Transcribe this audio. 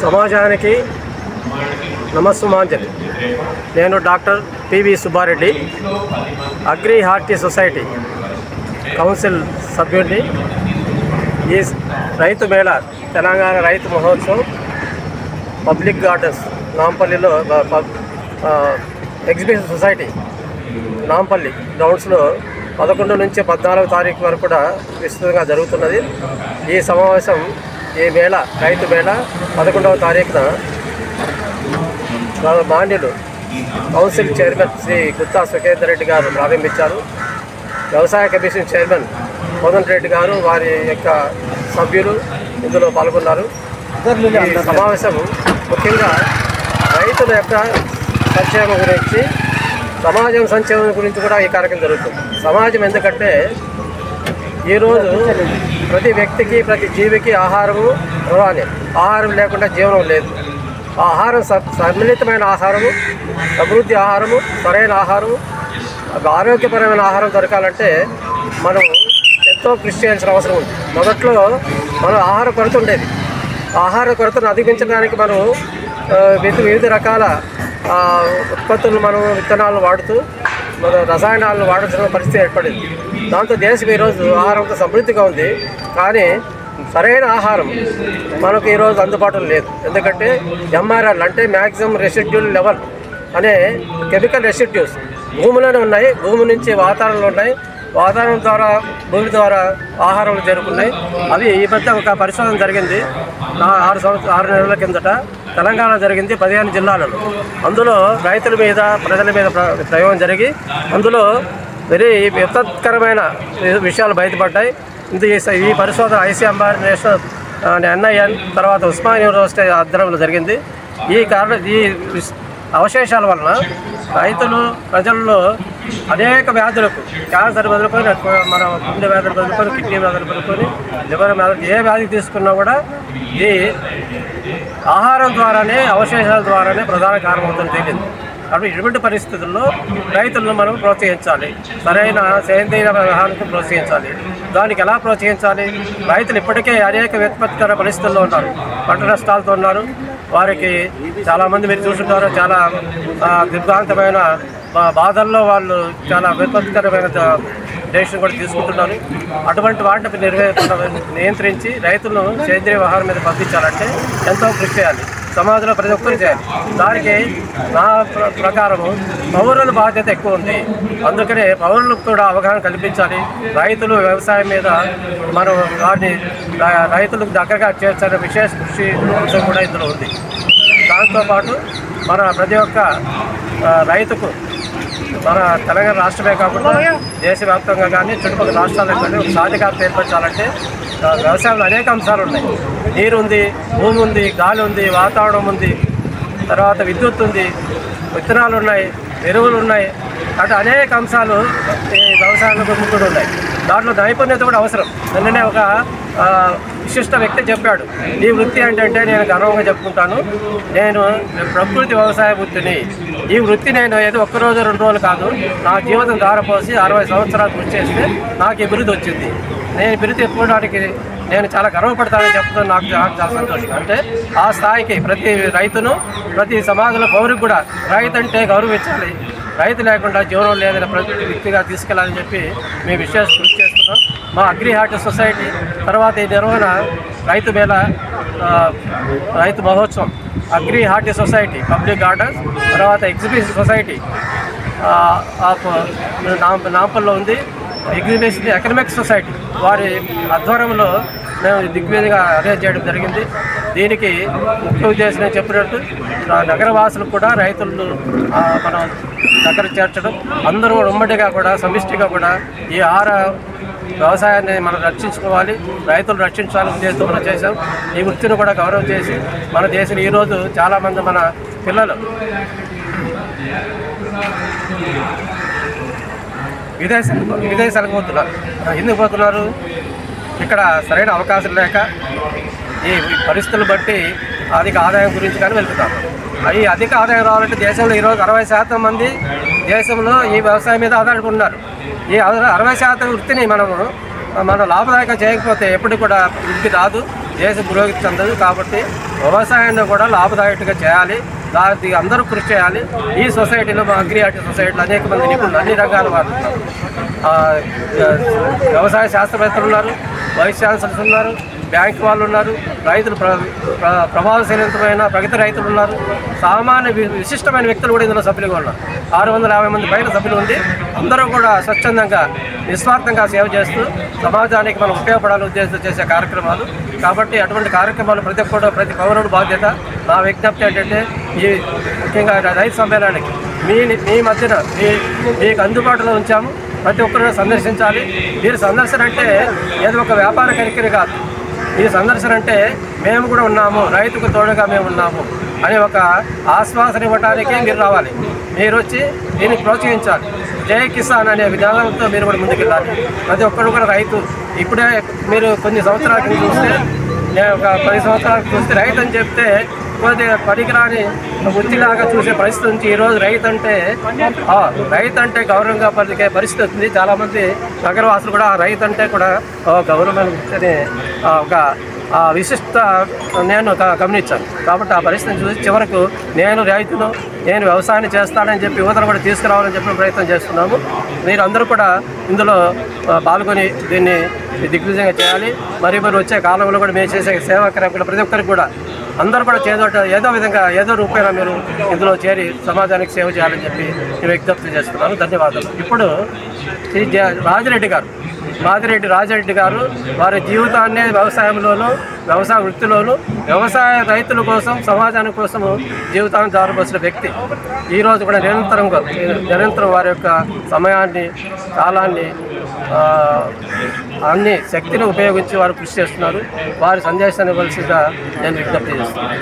సమాజానికి నమస్సుమాంజలి. నేను doctor PV Subbareddy, agri horti society council సభ్యుడిని. ఈ రైతు మేళ, తెలంగాణ రైతు మహోత్సవం పబ్లిక్ గార్డెన్స్ నాంపల్లిలో ఎగ్జిబిషన్ సొసైటీ నాంపల్లి గ్రౌండ్స్లో 11 నుంచి 14 తారీఖు వరకు కూడా విస్తృతంగా జరుగుతున్నది. ఈ సమావేశం, ఈ మేళ, రైతు మేళ 11వ తారీఖున మాన్యులు కౌన్సిల్ చైర్మన్ శ్రీ గుత్తా సుఖేందర్ రెడ్డి గారు ప్రారంభించారు. వ్యవసాయ కమిషన్ చైర్మన్ కోదండ రెడ్డి గారు, వారి యొక్క సభ్యులు ఇందులో పాల్గొన్నారు. ఈ సమావేశం ముఖ్యంగా రైతుల యొక్క సంక్షేమం గురించి, సమాజం సంక్షేమం గురించి కూడా ఈ కార్యక్రమం జరుగుతుంది. సమాజం ఎందుకంటే ఈరోజు ప్రతి వ్యక్తికి, ప్రతి జీవికి ఆహారము ప్రధాని. ఆహారం లేకుండా జీవనం లేదు. ఆహారం సమ్మిళితమైన ఆహారము, సమృద్ధి ఆహారము, సరైన ఆహారము, ఆరోగ్యపరమైన ఆహారం దొరకాలంటే మనం ఎంతో కృషి చేయాల్సిన అవసరం ఉంది. మొదట్లో మనం ఆహార కొరత ఉండేది. ఆహార కొరతను అధిగమించడానికి మనం వివిధ రకాల ఉత్పత్తులు, మనం విత్తనాలను వాడుతూ మన రసాయనాలను వాడాల్సిన పరిస్థితి ఏర్పడింది. దాంతో దేశం ఈరోజు ఆహారంతో సమృద్ధిగా ఉంది. కానీ సరైన ఆహారం మనకు ఈరోజు అందుబాటులో లేదు. ఎందుకంటే ఎంఆర్ఎల్ అంటే మ్యాక్సిమం రెసిడ్యూల్ లెవెల్ అనే కెమికల్ రెసిడ్యూస్ భూమిలోనే ఉన్నాయి. భూమి నుంచి వాతావరణంలో ఉన్నాయి. వాతావరణం ద్వారా, భూమి ద్వారా ఆహారం చేరుకున్నాయి. అవి ఈ మధ్య ఒక పరిశోధన జరిగింది 6 నెలల కిందట తెలంగాణ జరిగింది, 15 జిల్లాలలో. అందులో రైతుల మీద, ప్రజల మీద ప్రయోగం జరిగి అందులో వెరీ విపత్కరమైన విషయాలు బయటపడ్డాయి. ఈ పరిశోధన ICMR, NIN, తర్వాత ఉస్మానియా యూనివర్సిటీ ఆధ్వర్యంలో జరిగింది. ఈ అవశేషాల వలన రైతులు, ప్రజల్లో అనేక వ్యాధులకు, క్యాన్సర్ మొదలుకొని, మన గుండె వ్యాధులు మొదలుకొని, కిడ్నీ వ్యాధులు మొదలుకొని, లివర్ వ్యాధులు, ఏ వ్యాధి తీసుకున్నా కూడా ఈ ఆహారం ద్వారానే, అవశేషాల ద్వారానే ప్రధాన కారణమవుతుందని తేలింది. కాబట్టి ఇటువంటి పరిస్థితుల్లో రైతులను మనం ప్రోత్సహించాలి. సరైన సేంద్రీయ వ్యవహారానికి ప్రోత్సహించాలి. దానికి ఎలా ప్రోత్సహించాలి? రైతులు ఇప్పటికే అనేక విపత్కర పరిస్థితుల్లో ఉన్నారు, పంట నష్టాలతో ఉన్నారు. వారికి చాలామంది మీరు చూస్తుంటారు, చాలా దిగ్భ్రాంతమైన బాధల్లో వాళ్ళు చాలా విపత్కరమైన డెసిషన్ కూడా తీసుకుంటున్నారు. అటువంటి వాటిని నియంత్రించి రైతులను సేంద్రీయ వ్యవహారం మీద పంపించాలంటే ఎంతో కృషి చేయాలి. సమాజంలో ప్రతి ఒక్కరు చేయాలి. దానికి నా ప్రకారము పౌరుల బాధ్యత ఎక్కువ ఉంది. అందుకనే పౌరులకు కూడా అవగాహన కల్పించాలి. రైతులు వ్యవసాయం మీద మనం వాటిని రైతులకు దగ్గరగా చేర్చాలనే విశేష కృషి అంశం కూడా ఇందులో ఉంది. దాంతోపాటు మన ప్రతి ఒక్క రైతుకు, మన తెలంగాణ రాష్ట్రమే కాకుండా దేశవ్యాప్తంగా కానీ చుట్టుపక్కల రాష్ట్రాలకు కానీ ఒక సాధికారత ఏర్పరచాలంటే వ్యవసాయంలో అనేక అంశాలు ఉన్నాయి. నీరు ఉంది, భూమి ఉంది, గాలి ఉంది, వాతావరణం ఉంది, తర్వాత విద్యుత్ ఉంది, విత్తనాలు ఉన్నాయి, ఎరువులు ఉన్నాయి. అంటే అనేక అంశాలు ఈ వ్యవసాయంలో ముందు ఉన్నాయి. దాంట్లో నైపుణ్యత కూడా అవసరం. నిన్ననే ఒక విశిష్ట వ్యక్తి చెప్పాడు, ఈ వృత్తి అంటే నేను గర్వంగా చెప్పుకుంటాను, నేను ప్రకృతి వ్యవసాయ వృత్తిని. ఈ వృత్తి నేను ఏదో ఒక్కరోజు 2 రోజులు కాదు, నా జీవితం ధారపోసి 60 సంవత్సరాలు కృషి చేస్తే నాకు ఈ బిరుదు వచ్చింది. నేను బిరుదు ఎప్పుకోవడానికి నేను చాలా గర్వపడతానని చెప్తున్నాను. నాకు చాలా సంతోషం. అంటే ఆ స్థాయికి ప్రతి రైతును, ప్రతి సమాజంలో పౌరులకు కూడా రైతు అంటే గౌరవించాలి. రైతు లేకుండా జీవనం లేదని ప్రతి వ్యక్తిగా తీసుకెళ్లాలని చెప్పి మేము విశేష కృషి చేస్తున్నాం. మా అగ్రి హార్టీ సొసైటీ తర్వాత ఈ నిర్వహణ రైతు మేళ, రైతు మహోత్సవం, agri horti society public gardens, తర్వాత ఎగ్జిబిషన్ సొసైటీ నాంపల్లో ఉంది. ఎగ్జిబిషన్ ఎకనామిక్ సొసైటీ వారి ఆధ్వర్యంలో మేము దిగ్విజయంగా అరేంజ్ చేయడం జరిగింది. దీనికి ముఖ్య ఉద్దేశం నేను చెప్పినట్టు నగరవాసులకు కూడా రైతులను మనం దగ్గర చేర్చడం, అందరూ ఉమ్మడిగా కూడా, సమిష్టిగా కూడా ఈ ఆహార వ్యవసాయాన్ని మనం రక్షించుకోవాలి, రైతులు రక్షించాలని ఉద్దేశంతో మనం చేసాం. ఈ వృత్తిని కూడా గౌరవం చేసి మన దేశంలో ఈరోజు చాలామంది మన పిల్లలు విదేశాలకు పోతున్నారు. ఎందుకు పోతున్నారు? ఇక్కడ సరైన అవకాశం లేక, ఈ పరిస్థితులు బట్టి అధిక ఆదాయం గురించి కానీ వెళ్తున్నారు. ఈ అధిక ఆదాయం రావాలంటే దేశంలో ఈరోజు 60% మంది దేశంలో ఈ వ్యవసాయం మీద ఆధారపడుతున్నారు. ఈ 60% వృత్తిని మనం లాభదాయకంగా చేయకపోతే ఎప్పటికి కూడా వృద్ధి రాదు. దేశ పురోగతి చెందదు. కాబట్టి వ్యవసాయాన్ని కూడా లాభదాయకంగా చేయాలి, దానికి అందరూ కృషి చేయాలి. ఈ సొసైటీలో అగ్రియాటి సొసైటీలో అనేక మంది నిపుణులు అన్ని రంగాల వారు వ్యవసాయ శాస్త్రవేత్తలు ఉన్నారు, వైస్ ఛాన్సలర్స్ ఉన్నారు, బ్యాంక్ వాళ్ళు ఉన్నారు, రైతులు ప్రభావశీలమైన ప్రగతి రైతులు ఉన్నారు, సామాన్య విశిష్టమైన వ్యక్తులు కూడా ఇందులో సభ్యులుగా ఉన్నారు. 650 మంది పైన సభ్యులు ఉంది. అందరూ కూడా స్వచ్ఛందంగా నిస్వార్థంగా సేవ చేస్తూ సమాజానికి మనం ఉపయోగపడాలని ఉద్దేశంతో చేసే కార్యక్రమాలు. కాబట్టి అటువంటి కార్యక్రమాలు ప్రతి పౌరుడు బాధ్యత. నా విజ్ఞప్తి ఏంటంటే ఈ ముఖ్యంగా రైతు సమ్మేళనానికి మీ మధ్యన మీకు అందుబాటులో ఉంచాము. ప్రతి ఒక్కరు సందర్శించాలి. మీరు సందర్శన అంటే ఏదో ఒక వ్యాపార కరికరి కాదు. ఈ సందర్శన అంటే మేము కూడా ఉన్నాము, రైతుకు తోడుగా మేము ఉన్నాము అనే ఒక ఆశ్వాసన ఇవ్వడానికి మీరు రావాలి. మీరు వచ్చి దీన్ని ప్రోత్సహించాలి. జై కిసాన్ అనే విధానంతో మీరు కూడా ముందుకెళ్ళాలి. ప్రతి ఒక్కరు కూడా రైతు. ఇప్పుడే మీరు కొన్ని సంవత్సరాల కింద చూస్తే, ఒక 10 సంవత్సరాల చూస్తే రైతు అని చెప్తే కొద్దిగా పనికిరాని వృత్తిలాగా చూసే పరిస్థితి నుంచి ఈరోజు రైతు అంటే గౌరవంగా పలికే పరిస్థితి వచ్చింది. చాలామంది నగరవాసులు కూడా రైతు అంటే కూడా గౌరవమైన వృత్తిని ఒక విశిష్ట నేను గమనించాను. కాబట్టి ఆ పరిస్థితిని చూసి చివరకు నేను రైతును, నేను వ్యవసాయాన్ని చేస్తానని చెప్పి యువతను కూడా తీసుకురావాలని చెప్పి ప్రయత్నం చేస్తున్నాము. మీరందరూ కూడా ఇందులో పాల్గొని దీన్ని దిగ్విజయంగా చేయాలి. మరి వచ్చే కాలంలో కూడా మేము చేసే సేవా కార్యక్రమాలు ప్రతి ఒక్కరికి కూడా అందరూ కూడా ఏదో విధంగా ఏదో రూపేణ మీరు ఇందులో చేరి సమాజానికి సేవ చేయాలని చెప్పి నేను విజ్ఞప్తి చేస్తున్నాను. ధన్యవాదాలు. ఇప్పుడు శ్రీ రాజిరెడ్డి గారు వారి జీవితాన్ని వ్యవసాయంలోనూ, వ్యవసాయ వృత్తిలోనూ, వ్యవసాయ రైతుల కోసం, సమాజాని కోసము జీవితాన్ని దారిపోసిన వ్యక్తి. ఈరోజు కూడా నిరంతరం వారి యొక్క సమయాన్ని, కాలాన్ని, అన్ని శక్తిని ఉపయోగించి వారు కృషి చేస్తున్నారు. వారి సందేశాన్ని ఇవ్వాల్సిందిగా నేను విజ్ఞప్తి చేస్తున్నాను.